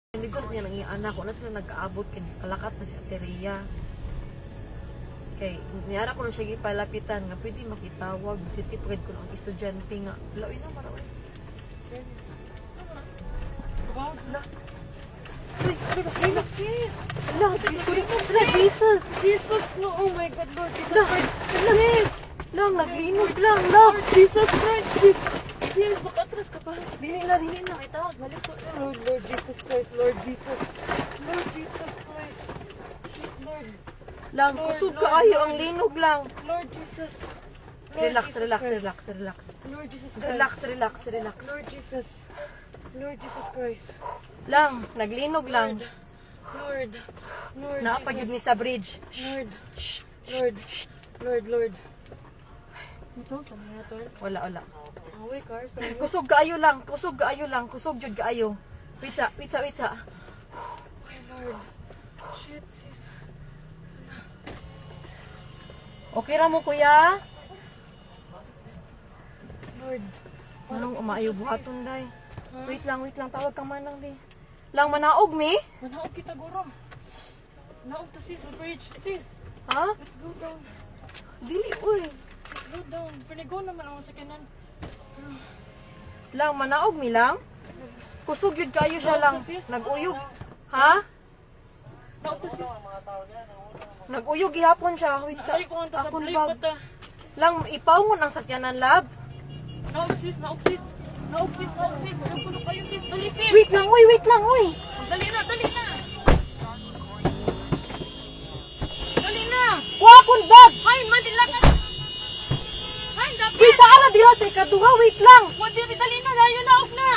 Hindi ko niya nang anak ko na sila nag-aabot kay kalakat na si Ateria. Kay niyara ko na siya gipalapitan nga pwede makitawag si tipred ko ng estudyante nga. Laoy na maraway. Wow, la. Jesus! Jesus, no, oh my God, Lord Jesus Christ. Lang, naglinog lang, lang! Jesus Christ, Jesus, makatras ka pa. Dili na. Ay, tawag, balik ko. Lord Jesus Christ, Lord Jesus. Lord Jesus Christ. Shit, Lord. Lang, Lord, kusog Lord, kaayo Lord. ang linog lang. Lord Jesus. Lord Relax, Jesus relax, Christ. relax, relax. Lord Jesus Christ. Relax, relax, relax. Lord Jesus. Lord Jesus Christ. Lang, naglinog lang. Lord. Lord Naapagid Jesus. ni sa bridge. Lord. Lord. Ito, saan na ito? Wala. Away, car. Sorry. Kusog kaayo lang, kusog jud kaayo. Wait sa. Okay, Lord. Shit, sis. Okay ra mo kuya? Lord. Anong umaayo buhaton day? Huh? Wait lang, tawag kang manang di. Lang manaog mi? Manaog kita, guro. Naog to, sis. The bridge. Sis, Ha? let's go down. Dili uy. Let's go down. Pinigo naman ako sa kanan. Lang manaog mi lang. Kusog yun kayo siya lang. Naguyog. Ha? Naog to, sis. Naguyog gihapon siya. Wait sa. Ay, kung ang Akong tasabli bag. pa ta. Lang ipawon ang sakyanan lab. Naog, sis. Naog, sis. Naog, sis. Nagulo kayo, sis. Dali, sis. Wait lang uy. Dali na. Dali na. Wa akong bag. Hay, madilan na. Hay, dapat. Kita ala dira sa ikaduha. Wait lang. Dali na. Layo na, off na.